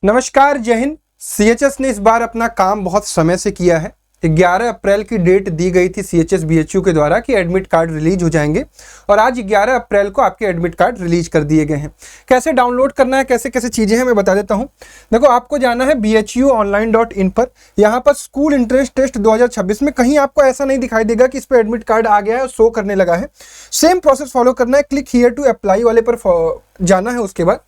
नमस्कार, जय हिंद। सीएचएस ने इस बार अपना काम बहुत समय से किया है। 11 अप्रैल की डेट दी गई थी सीएचएस बीएचयू के द्वारा कि एडमिट कार्ड रिलीज हो जाएंगे और आज 11 अप्रैल को आपके एडमिट कार्ड रिलीज कर दिए गए हैं। कैसे डाउनलोड करना है, कैसे कैसे चीज़ें हैं, मैं बता देता हूं। देखो, आपको जाना है bhuonline.in पर। यहाँ पर स्कूल एंट्रेंस टेस्ट 2026 में कहीं आपको ऐसा नहीं दिखाई देगा कि इस पर एडमिट कार्ड आ गया है और शो करने लगा है। सेम प्रोसेस फॉलो करना है। क्लिक हियर टू अप्लाई वाले पर जाना है। उसके बाद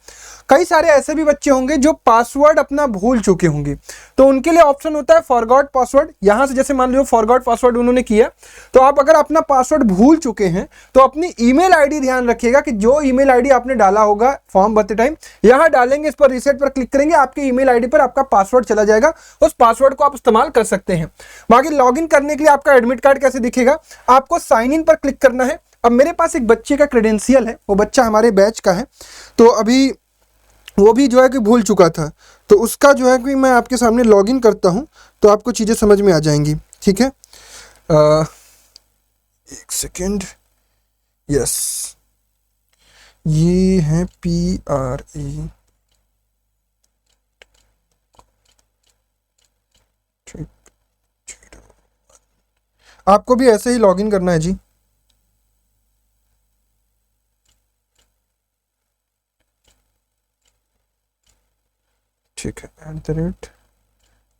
कई सारे ऐसे भी बच्चे होंगे जो पासवर्ड अपना भूल चुके होंगे, तो उनके लिए ऑप्शन होता है फॉरगॉट पासवर्ड। यहां से जैसे मान लो फॉरगॉट पासवर्ड उन्होंने किया, तो आप अगर अपना पासवर्ड भूल चुके हैं तो अपनी ईमेल आईडी ध्यान रखिएगा कि जो ईमेल आईडी आपने डाला होगा फॉर्म भरते टाइम, यहां डालेंगे। इस पर रीसेट पर क्लिक करेंगे, आपके ईमेल आईडी पर आपका पासवर्ड चला जाएगा। उस पासवर्ड को आप इस्तेमाल कर सकते हैं। बाकी लॉगिन करने के लिए आपका एडमिट कार्ड कैसे दिखेगा, आपको साइन इन पर क्लिक करना है। अब मेरे पास एक बच्चे का क्रेडेंशियल है, वो बच्चा हमारे बैच का है, तो अभी वो भी जो है कि भूल चुका था, तो उसका जो है कि मैं आपके सामने लॉगिन करता हूं तो आपको चीज़ें समझ में आ जाएंगी। ठीक है, एक सेकेंड। यस, ये है PRE। आपको भी ऐसे ही लॉगिन करना है जी। ठीक है,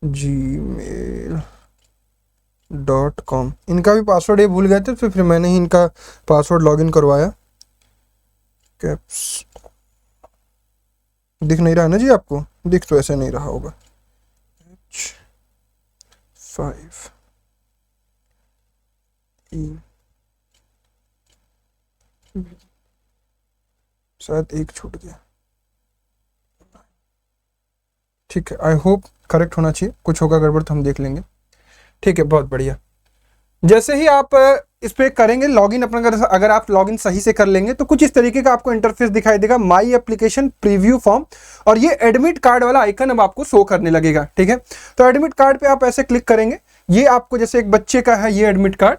@gmail.com। इनका भी पासवर्ड ये भूल गए थे, तो फिर मैंने ही इनका पासवर्ड लॉगिन करवाया। कैप्स दिख नहीं रहा ना जी आपको? दिख तो ऐसे नहीं रहा होगा। H5E, शायद एक छूट गया। ठीक है, आई होप करेक्ट होना चाहिए। कुछ होगा गड़बड़ तो हम देख लेंगे। ठीक है, बहुत बढ़िया। जैसे ही आप इस पे करेंगे लॉगिन अपना, अगर आप लॉगिन सही से कर लेंगे तो कुछ इस तरीके का आपको इंटरफेस दिखाई देगा, माई एप्लीकेशन प्रीव्यू फॉर्म, और ये एडमिट कार्ड वाला आइकन अब आपको शो करने लगेगा। ठीक है, तो एडमिट कार्ड पे आप ऐसे क्लिक करेंगे। ये आपको जैसे एक बच्चे का है ये एडमिट कार्ड,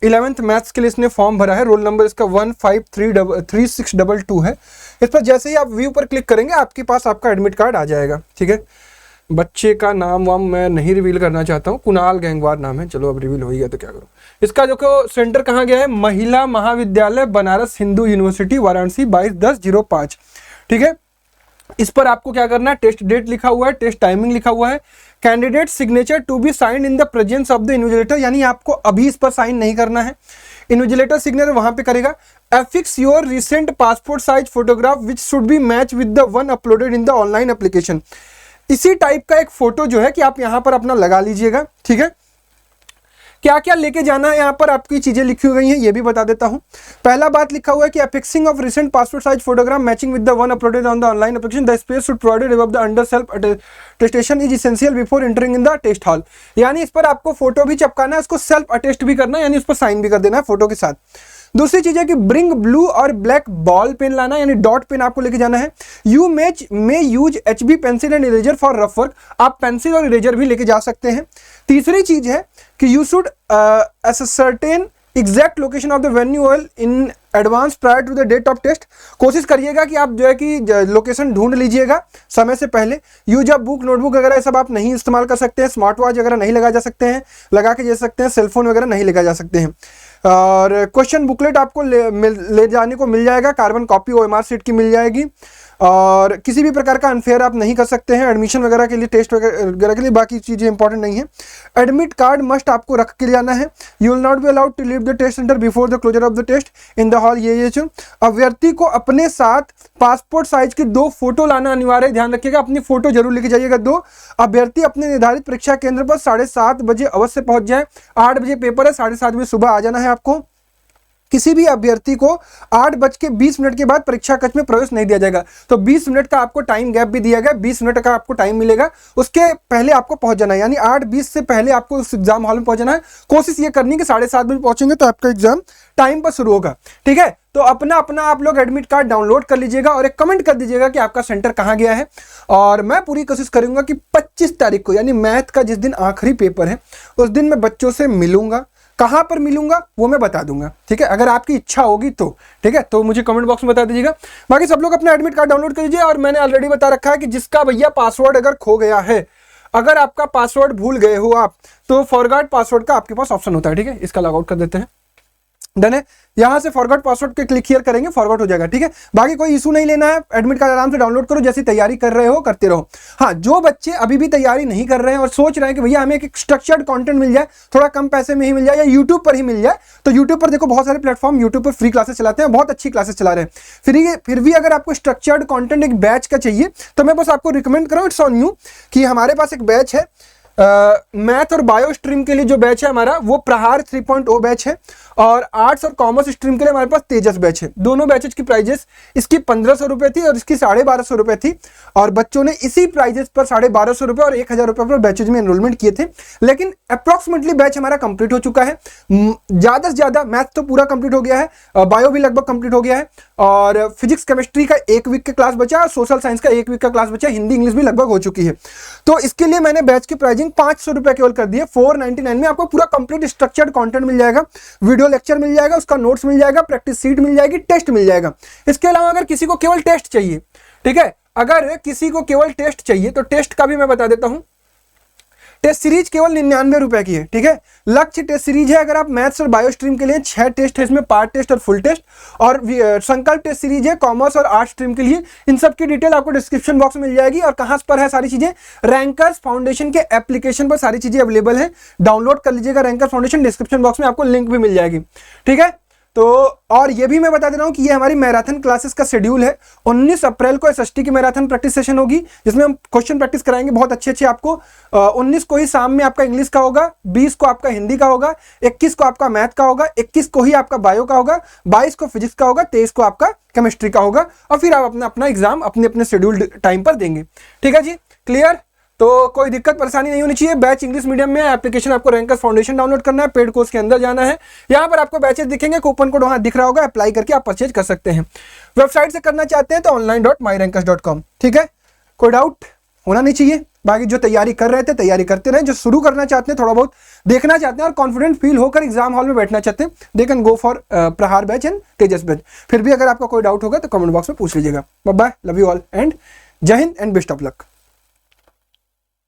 11th मैथ्स के लिए इसने फॉर्म भरा है। रोल नंबर इसका 153622 है। इस पर जैसे ही आप व्यू पर क्लिक करेंगे आपके पास आपका एडमिट कार्ड आ जाएगा। ठीक है, बच्चे का नाम वाम मैं नहीं रिवील करना चाहता हूँ, कुणाल गैंगवार नाम है। चलो अब रिवील हो गया तो क्या करूँ। इसका जो सेंटर कहाँ गया है, महिला महाविद्यालय बनारस हिंदू यूनिवर्सिटी वाराणसी 22/10/05। ठीक है, इस पर आपको क्या करना है, टेस्ट डेट लिखा हुआ है, टेस्ट टाइमिंग लिखा हुआ है, candidate signature to be signed in the presence of the invigilator, यानी आपको अभी इस पर साइन नहीं करना है। इन्विजिलेटर सिग्नेचर वहां पे करेगा। Affix your recent passport size photograph which should be match with the one uploaded in the online application. इसी टाइप का एक फोटो जो है कि आप यहां पर अपना लगा लीजिएगा। ठीक है, क्या क्या लेके जाना है, यहाँ पर आपकी चीजें लिखी हुई हैं, ये भी बता देता हूं। पहला बात लिखा हुआ है कि affixing of recent passport size photograph matching with the one uploaded on the online application, the space should provided above the under self attestation is essential before entering in the test hall. यानी इस पर आपको photo भी चिपकाना है, उसको self attest भी करना है, यानी उस पर साइन भी कर देना है फोटो के साथ। दूसरी चीज है कि ब्रिंग ब्लू और ब्लैक बॉल पेन लाना, यानी डॉट पेन आपको लेके जाना है। You may use HB pencil and eraser for rough work, आप पेंसिल और इरेजर भी लेके जा सकते हैं। तीसरी चीज है कि you should ascertain exact location of the venue in advance prior to the date of test. कोशिश करिएगा कि आप जो है कि लोकेशन ढूंढ लीजिएगा समय से पहले। यूज ऑफ बुक नोटबुक वगैरह सब आप नहीं इस्तेमाल कर सकते हैं। स्मार्ट वॉच वगैरह नहीं लगा जा सकते हैं, लगा के जा सकते हैं। सेलफोन वगैरह नहीं लगा जा सकते हैं। और क्वेश्चन बुकलेट आपको ले जाने को मिल जाएगा, कार्बन कॉपी OMR शीट की मिल जाएगी। और किसी भी प्रकार का अनफेयर आप नहीं कर सकते हैं एडमिशन वगैरह के लिए, टेस्ट वगैरह के लिए। बाकी चीज़ें इंपॉर्टेंट नहीं है। एडमिट कार्ड मस्ट आपको रख के जाना है। You will not be allowed to leave the test centre before the closure of the test in the hall. ये अभ्यर्थी को अपने साथ पासपोर्ट साइज की 2 फोटो लाना अनिवार्य, ध्यान रखिएगा। अपनी फोटो जरूर लेके जाइएगा 2। अभ्यर्थी अपने निर्धारित परीक्षा केंद्र पर 7:30 बजे अवश्य पहुंच जाए। 8 बजे पेपर है, 7:30 बजे सुबह आ जाना है आपको। किसी भी अभ्यर्थी को 8:20 के बाद परीक्षा कक्ष में प्रवेश नहीं दिया जाएगा। तो 20 मिनट का आपको टाइम गैप भी दिया गया, 20 मिनट का आपको टाइम मिलेगा, उसके पहले आपको पहुंच जाना है। यानी 8:20 से पहले आपको उस एग्जाम हॉल में पहुंचना है। कोशिश ये करनी है कि 7:30 बजे पहुंचेंगे तो आपका एग्जाम टाइम पर शुरू होगा। ठीक है, तो अपना अपना आप लोग एडमिट कार्ड डाउनलोड कर लीजिएगा और एक कमेंट कर दीजिएगा कि आपका सेंटर कहाँ गया है। और मैं पूरी कोशिश करूंगा कि 25 तारीख को, यानी मैथ का जिस दिन आखिरी पेपर है, उस दिन मैं बच्चों से मिलूंगा, कहाँ पर मिलूंगा वो मैं बता दूंगा, ठीक है, अगर आपकी इच्छा होगी तो, ठीक है, तो मुझे कमेंट बॉक्स में बता दीजिएगा। बाकी सब लोग अपना एडमिट कार्ड डाउनलोड कर लीजिए। और मैंने ऑलरेडी बता रखा है कि जिसका भैया पासवर्ड अगर खो गया है, अगर आपका पासवर्ड भूल गए हो आप, तो फॉरगॉट पासवर्ड का आपके पास ऑप्शन होता है, ठीक है, इसका लॉग आउट कर देते हैं। डन है, यहां से फॉरगॉट पासवर्ड के क्लिक हियर करेंगे, फॉरगॉट हो जाएगा, ठीक है। बाकी कोई इशू नहीं लेना है, एडमिट कार्ड आराम से डाउनलोड करो, जैसी तैयारी कर रहे हो करते रहो। हाँ, जो बच्चे अभी भी तैयारी नहीं कर रहे हैं और सोच रहे हैं कि भैया हमें एक स्ट्रक्चर्ड कंटेंट मिल जाए, थोड़ा कम पैसे में ही मिल जाए या यूट्यूब पर ही मिल जाए, तो यूट्यूब पर देखो बहुत सारे प्लेटफॉर्म यूट्यूब पर फ्री क्लासेस चलाते हैं, बहुत अच्छी क्लासेस चला रहे हैं। फिर भी अगर आपको स्ट्रक्चर्ड कॉन्टेंट एक बैच का चाहिए तो मैं बस आपको रिकमेंड करूँ, इट्स ऑन यू, कि हमारे पास एक बैच है मैथ और बायो स्ट्रीम के लिए। जो बैच है हमारा वो प्रहार 3.0 बैच है, और आर्ट्स और कॉमर्स स्ट्रीम के लिए हमारे पास तेजस बैच है। दोनों बैचेज की प्राइजेस, इसकी 1200 रुपए थी और इसकी 1250 रुपए थी, और बच्चों ने इसी प्राइजेस पर 1250 रुपए और 1000 रुपए पर बैचेज में एनरोलमेंट किए थे। लेकिन अप्रोक्सीमेटली बैच हमारा कंप्लीट हो चुका है, ज्यादा से ज्यादा मैथ तो पूरा कंप्लीट हो गया है, बायो भी लगभग कंप्लीट हो गया है, और फिजिक्स केमिस्ट्री का 1 वीक का क्लास बचा है, सोशल साइंस का 1 वीक का क्लास बचा है, हिंदी इंग्लिश भी लगभग हो चुकी है। तो इसके लिए मैंने बैच की प्राइसिंग 500 रुपए केवल कर दिए। 499 में आपको पूरा कंप्लीट स्ट्रक्चर्ड कंटेंट मिल जाएगा, वीडियो लेक्चर मिल जाएगा, उसका नोट्स मिल जाएगा, प्रैक्टिस सीट मिल जाएगी, टेस्ट मिल जाएगा। इसके अलावा अगर किसी को केवल टेस्ट चाहिए, ठीक है, अगर किसी को केवल टेस्ट चाहिए तो टेस्ट का भी मैं बता देता हूं। टेस्ट सीरीज केवल 99 रुपए की है, ठीक है। लक्ष्य टेस्ट सीरीज है, अगर आप मैथ्स और बायो स्ट्रीम के लिए 6 टेस्ट है इसमें, पार्ट टेस्ट और फुल टेस्ट, और संकल्प टेस्ट सीरीज है कॉमर्स और आर्ट्स स्ट्रीम के लिए। इन सब की डिटेल आपको डिस्क्रिप्शन बॉक्स में मिल जाएगी। और कहां पर है सारी चीजें, रैंकर्स फाउंडेशन के एप्लीकेशन पर सारी चीजें अवेलेबल है, डाउनलोड कर लीजिएगा रैंकर्स फाउंडेशन, डिस्क्रिप्शन बॉक्स में आपको लिंक भी मिल जाएगी, ठीक है। तो और ये भी मैं बता दे रहा हूं कि ये हमारी मैराथन क्लासेस का शेड्यूल है। 19 अप्रैल को एसएसटी की मैराथन प्रैक्टिस सेशन होगी, जिसमें हम क्वेश्चन प्रैक्टिस कराएंगे बहुत अच्छे आपको। 19 को ही शाम में आपका इंग्लिश का होगा, 20 को आपका हिंदी का होगा, 21 को आपका मैथ का होगा, 21 को ही आपका बायो का होगा, 22 को फिजिक्स का होगा, 23 को आपका केमिस्ट्री का होगा, और फिर आप अपना एग्जाम अपने अपने शेड्यूल्ड टाइम पर देंगे, ठीक है जी, क्लियर। तो कोई दिक्कत परेशानी नहीं होनी चाहिए। बैच इंग्लिश मीडियम में, एप्लीकेशन आपको रैंकर्स फाउंडेशन डाउनलोड करना है, पेड कोर्स के अंदर जाना है, यहाँ पर आपको बैचेस दिखेंगे, कूपन कोड वहां दिख रहा होगा, अप्लाई करके आप परचेज कर सकते हैं। वेबसाइट से करना चाहते हैं तो online.myrankers.com, ठीक है। कोई डाउट होना नहीं चाहिए। बाकी जो तैयारी कर रहे थे तैयारी करते रहे, जो शुरू करना चाहते हैं, थोड़ा बहुत देखना चाहते हैं और कॉन्फिडेंट फील होकर एग्जाम हॉल में बैठना चाहते हैं, दे कैन गो फॉर प्रहार बैच एंड तेजस बैच। फिर भी अगर आपका कोई डाउट होगा तो कमेंट बॉक्स में पूछ लीजिएगा। Bye bye, love you all and जय हिंद एंड बेस्ट ऑफ लक।